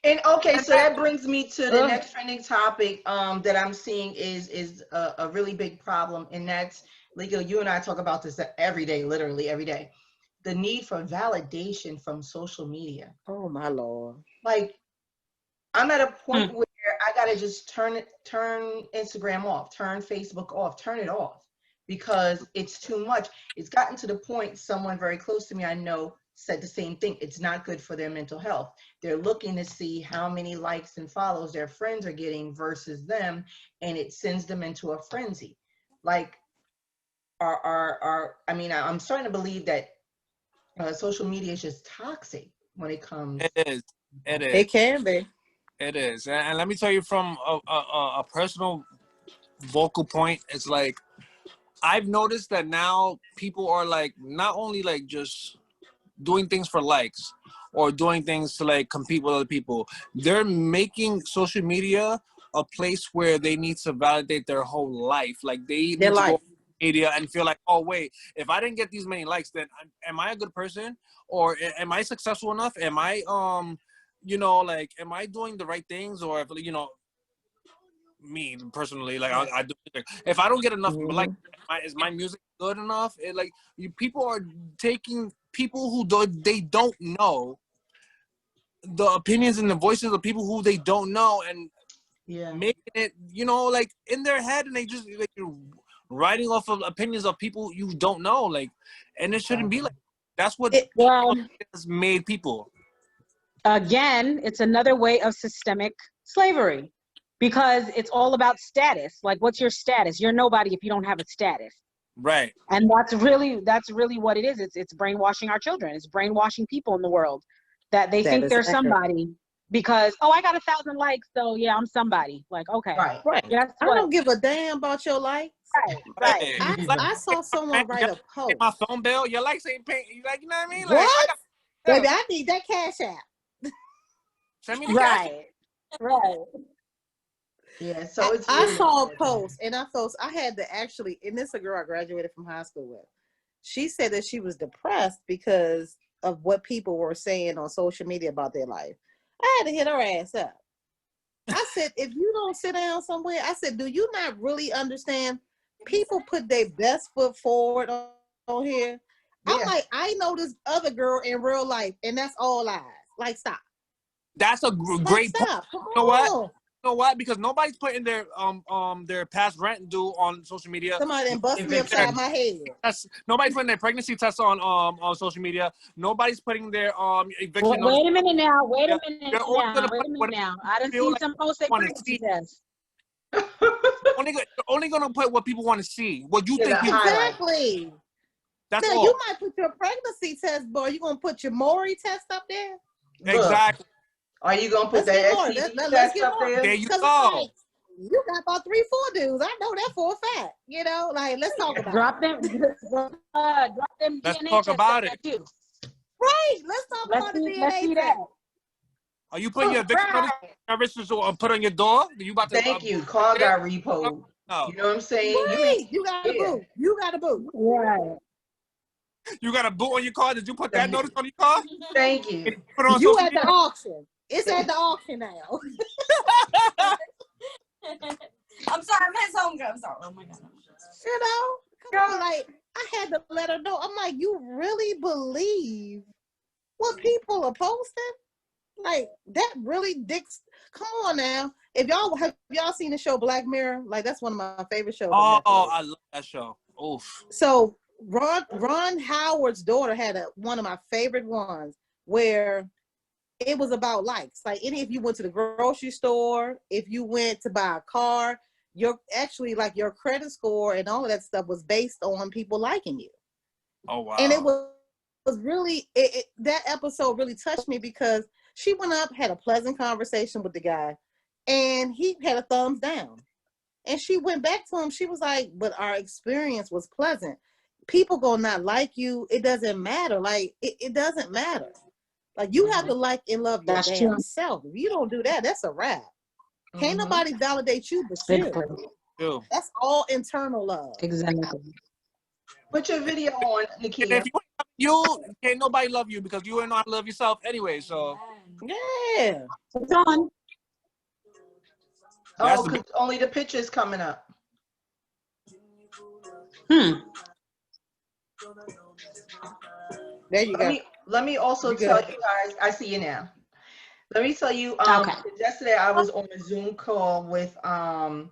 And okay, so that brings me to the next trending topic that I'm seeing is a really big problem, and that's legal. You and I talk about this every day, literally every day. The need for validation from social media. Oh my Lord. Like, I'm at a point where I gotta just turn Instagram off, turn Facebook off, turn it off, because it's too much. It's gotten to the point, someone very close to me I know said the same thing. It's not good for their mental health. They're looking to see how many likes and follows their friends are getting versus them, and it sends them into a frenzy. Like, I mean, I'm starting to believe that social media is just toxic when it comes. It is. It is. It can be. It is. And let me tell you from a personal vocal point, it's like, I've noticed that now people are like, not only like just doing things for likes or doing things to like compete with other people. They're making social media a place where they need to validate their whole life. Like they need to go media and feel like, oh wait, if I didn't get these many likes, then am I a good person, or am I successful enough? Am I you know, like, am I doing the right things? Or if, you know, me personally, like I do, if I don't get enough like, is my music good enough? It, like, people are taking people who they don't know, the opinions and the voices of people who they don't know, and making it, you know, like in their head, and they just like writing off of opinions of people you don't know, like, and it shouldn't be like. That's what has made people. Again, it's another way of systemic slavery, because it's all about status. Like, what's your status? You're nobody if you don't have a status. Right. And that's really what it is. It's brainwashing our children. It's brainwashing people in the world that they think they're somebody because, oh, I got 1,000 likes, so yeah, I'm somebody. Like, okay. Right. I don't give a damn about your likes. Right. I saw someone write a post. My phone bill, your likes ain't paying. You like, you know what I mean? What? Like, Baby, I need that Cash App. Send me the cash. Right. Yeah, so it's I saw a post, and I had to actually, and this is a girl I graduated from high school with. She said that she was depressed because of what people were saying on social media about their life. I had to hit her ass up. I said, if you don't sit down somewhere, I said, do you not really understand? People put their best foot forward on here. Yeah. I'm like, I know this other girl in real life, and that's all lies. Like, stop. That's a great point. You know what? You know what? Because nobody's putting their past rent due on social media. Somebody done bust me upside my head. Nobody's putting their pregnancy tests on social media. Nobody's putting their eviction. Wait a minute now. Wait a minute now. I done seen some posts say pregnancy tests. only gonna put what people want to see. What you think? Exactly. That's now, all. you might put your pregnancy test, boy. You gonna put your Maury test up there? Exactly. Are you gonna put that STD test up there? There you go. Like, you got about 3-4 dudes. I know that for a fact. You know, like, let's talk about drop them. Let's talk about it. Too. Right. Let's talk about the DNA. Let's see that. Are you putting your eviction notice put on your door? You about to? Thank you. Car got repoed. No. You know what I'm saying? Right. You got a boo. You got a boo. Right. You got a boot on your car? Did you put that notice on your car? Thank you. Put it on you at the auction. It's at the auction now. I'm sorry, I'm his homegirl. I'm sorry. Oh my God. You know? Come on, like, I had to let her know. I'm like, you really believe what people are posting? Like, that really dicks. Come on now. Have y'all seen the show Black Mirror? Like, that's one of my favorite shows. Oh, I love that show. Oof. So Ron Howard's daughter had one of my favorite ones where it was about likes. Like, if you went to the grocery store, if you went to buy a car, your credit score and all of that stuff was based on people liking you. Oh wow! And it was really that episode really touched me because she went up, had a pleasant conversation with the guy, and he had a thumbs down. And she went back to him. She was like, "But our experience was pleasant. People gonna not like you. It doesn't matter. Like it doesn't matter. Like you have to like and love your damn self. If you don't do that, that's a wrap. Can't nobody validate you but you. That's all internal love. Exactly. Put your video on, Nikia. If you can't nobody love you because you ain't know how to love yourself anyway. So Yeah. It's on. Oh, because only the picture's coming up. There you go. Let me also tell you guys, I see you now. Let me tell you, yesterday I was on a Zoom call with Cheryl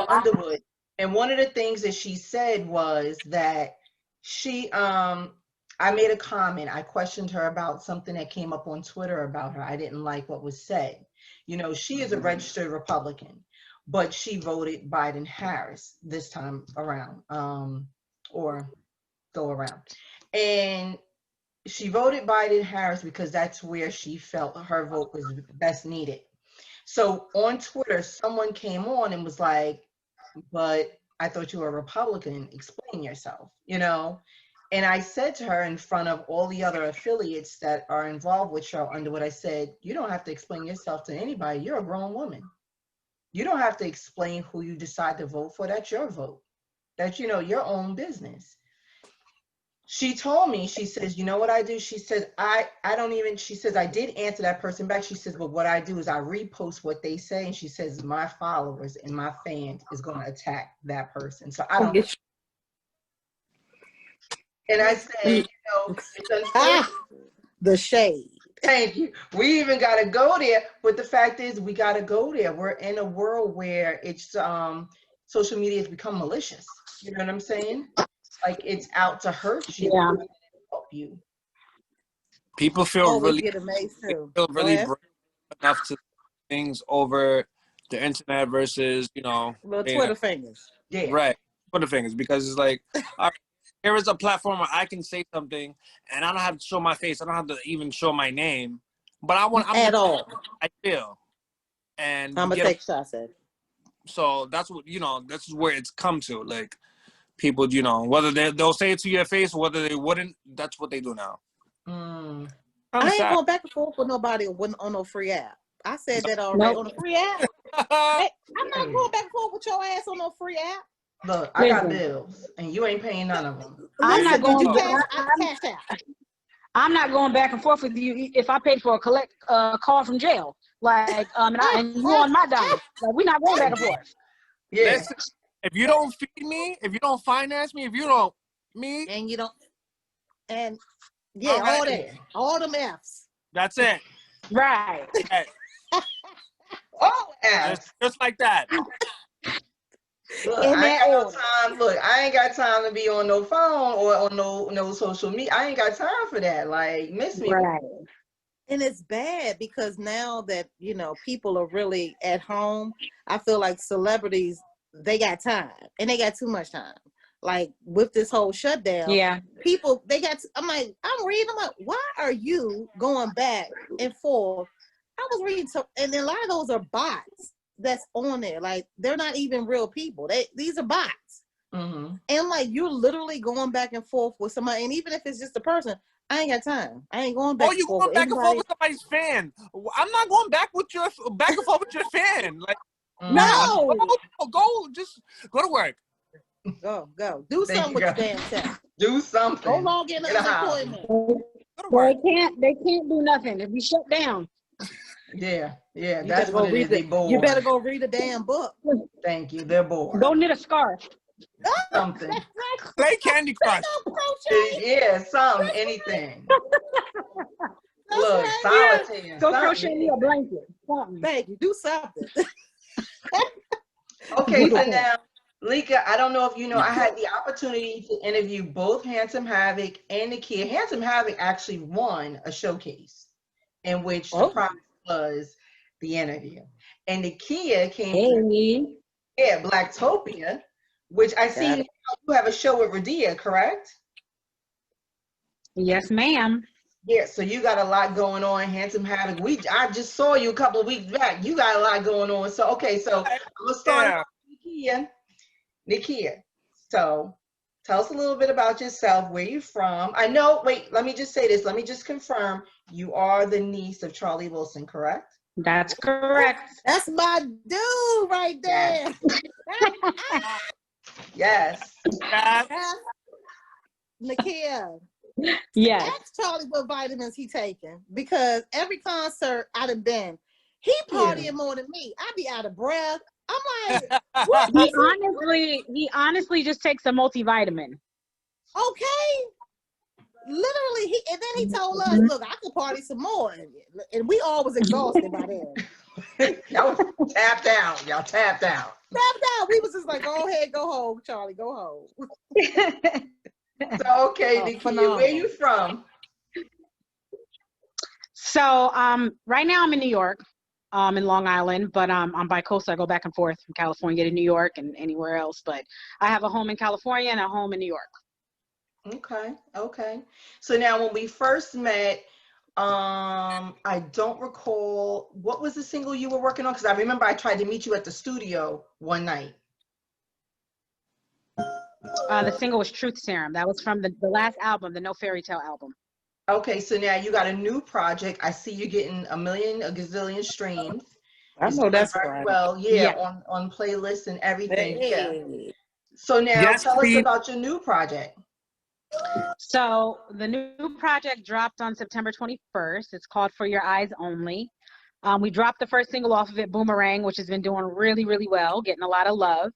Underwood, and one of the things that she said was that she I made a comment. I questioned her about something that came up on Twitter about her. I didn't like what was said. You know, she is a registered Republican, but she voted Biden-Harris this time around, or go around. And she voted Biden-Harris because that's where she felt her vote was best needed. So on Twitter, someone came on and was like, but I thought you were a Republican. Explain yourself, you know? And I said to her in front of all the other affiliates that are involved with Cheryl Underwood, I said, you don't have to explain yourself to anybody. You're a grown woman. You don't have to explain who you decide to vote for. That's your vote. That's, you know, your own business. She told me, she says, you know what I do? She says, I don't even, she says, I did answer that person back. She says, but what I do is I repost what they say. And she says, my followers and my fans is going to attack that person. So I don't. And I said, you know, it's unfortunate. The shade. Thank you. We even got to go there. But the fact is, we got to go there. We're in a world where it's social media has become malicious. You know what I'm saying? Like it's out to hurt you. Yeah. Help you. People feel really brave enough to things over the internet versus, you know, little Twitter fingers. Yeah. Right. Twitter fingers, because it's like, all right, here is a platform where I can say something and I don't have to show my face. I don't have to even show my name. But I'm all. I feel. And I'm gonna take shots at it. So that's what, you know, that's where it's come to. Like people, you know, whether they'll say it to your face or whether they wouldn't, that's what they do now. I ain't going back and forth with nobody on no free app. I said that already. On a free app. Hey, I'm not going back and forth with your ass on no free app. Look, I got bills, and you ain't paying none of them. I'm not going back and forth with you if I paid for a collect call from jail. Like, and you on my dime. Like, we're not going back and forth. Yeah. Listen, if you don't feed me, if you don't finance me, if you don't and you don't, and yeah, all them F's. That's it. Right. All F's. Just like that. Look, I ain't got time to be on no phone or on no social media. I ain't got time for that. Like, miss me. Right. And it's bad because now that, you know, people are really at home, I feel like celebrities, they got time and they got too much time. Like with this whole shutdown, people, I'm like, I'm like, why are you going back and forth? I was reading and then a lot of those are bots that's on there. Like, they're not even real people. These are bots. Mm-hmm. And like, you're literally going back and forth with somebody. And even if it's just a person, I ain't got time. I ain't going back. Oh, you going back and forth with somebody's fan? I'm not going back and forth with your fan. Like, no, just go to work. Go. Do something with your damn self. Do something. Go log in unemployment. They can't do nothing. If we shut down. Yeah. That's what it is. They bored. You better go read a damn book. Thank you. They're bored. Go knit a scarf. Something. Play Candy Crush. Yeah, anything. Look, solitaire. Go crochet me a blanket. Something. Thank you. Do something. Okay, so now, Lika, I don't know if you know, I had the opportunity to interview both Haandsome Haavok and Nikia. Haandsome Haavok actually won a showcase in which the prize was the interview. And Nikia came through, Blacktopia, which I see you have a show with Radia, correct? Yes, ma'am. Yeah, so you got a lot going on, Haandsome Haavok. I just saw you a couple of weeks back. You got a lot going on. So, okay, so I'm going to start with Nikia. So tell us a little bit about yourself, where you're from. I know, wait, let me just say this. Let me just confirm. You are the niece of Charlie Wilson, correct? That's correct. That's my dude right there. Yes. Nikia, Yes. Ask Charlie what vitamins he taking, because every concert I done been, he partying more than me. I be out of breath. I'm like, what? He honestly just takes a multivitamin. Okay. Literally, and then he told us, look, I could party some more. And we all was exhausted by then. Y'all tapped out. Y'all tapped out. Tapped out. We was just like, go ahead, go home, Charlie, go home. So, okay, Nikia, where you from? So right now I'm in New York, in Long Island, but I'm bi-coastal. I go back and forth from California to New York and anywhere else. But I have a home in California and a home in New York. Okay, okay. So now when we first met, I don't recall, what was the single you were working on? Because I remember I tried to meet you at the studio one night. The single was Truth Serum. That was from the last album, the No Fairy Tale album. Okay, so now you got a new project. I see you getting a gazillion streams. I know that's right. Well, yeah, on playlists and everything. Hey. Yeah. So now tell us about your new project. So the new project dropped on September 21st. It's called For Your Eyes Only. We dropped the first single off of it, Boomerang, which has been doing really, really well, getting a lot of love.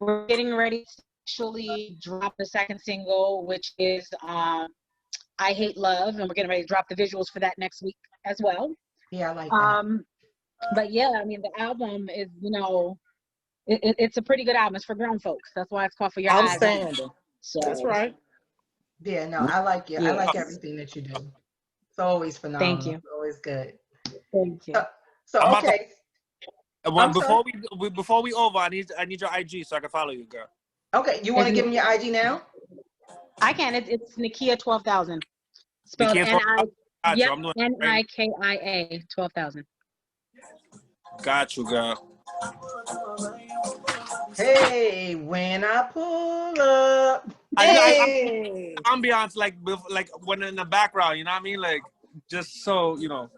We're getting ready to actually drop the second single, which is I Hate Love, and we're getting ready to drop the visuals for that next week as well. Yeah, I like that. But yeah, I mean, the album is, it's a pretty good album. It's for grown folks. That's why it's called For Your Eyes Only. So that's right. Yeah, no, I like it. I like everything that you do. It's always phenomenal. Thank you. It's always good. Thank you. So okay. Before we over, I need your IG so I can follow you, girl. Okay, you want to give me your IG now? I can. It's Nikia 12,000. Spelled Nikia 12,000. Got you, girl. Hey, when I pull up. Hey. Ambiance like when in the background, you know what I mean? Like just so you know.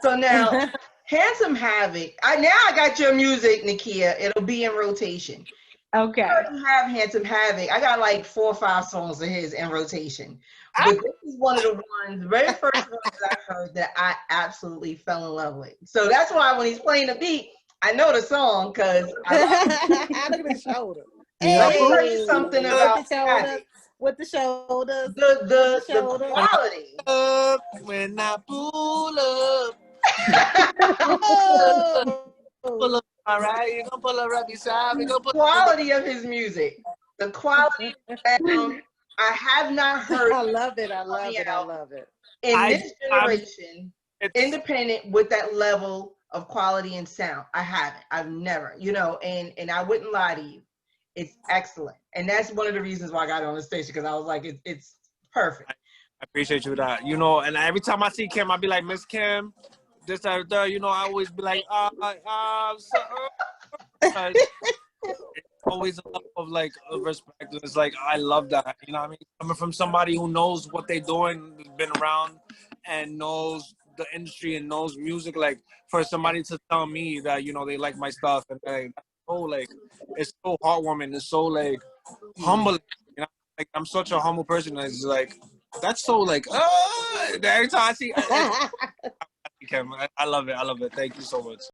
So now, Haandsome Haavok. Now I got your music, Nikia. It'll be in rotation. Okay. I have Haandsome Haavok. I got like 4 or 5 songs of his in rotation. But this is one of the very first ones that I heard that I absolutely fell in love with. So that's why when he's playing the beat, I know the song because I look at the shoulder. Let me tell you something about with the shoulders. The quality. When I pull up. Pull up, all right. You're gonna pull up right beside me. Quality of his music. The quality of the I have not heard. I love it. I love it. In this generation, independent with that level of quality and sound. I haven't. I've never, and I wouldn't lie to you. It's excellent. And that's one of the reasons why I got on the station, because I was like, it's perfect. I appreciate you that. And every time I see Kim, I'll be like, Miss Kim, this, that, I always be like, it's always a lot of respect. It's like, I love that. You know what I mean? Coming from somebody who knows what they're doing, has been around and knows the industry and knows music, like for somebody to tell me that, they like my stuff and it's so heartwarming. It's so humble. I'm such a humble person. It's like, that's so every time I see Kim, I love it. I love it. Thank you so much.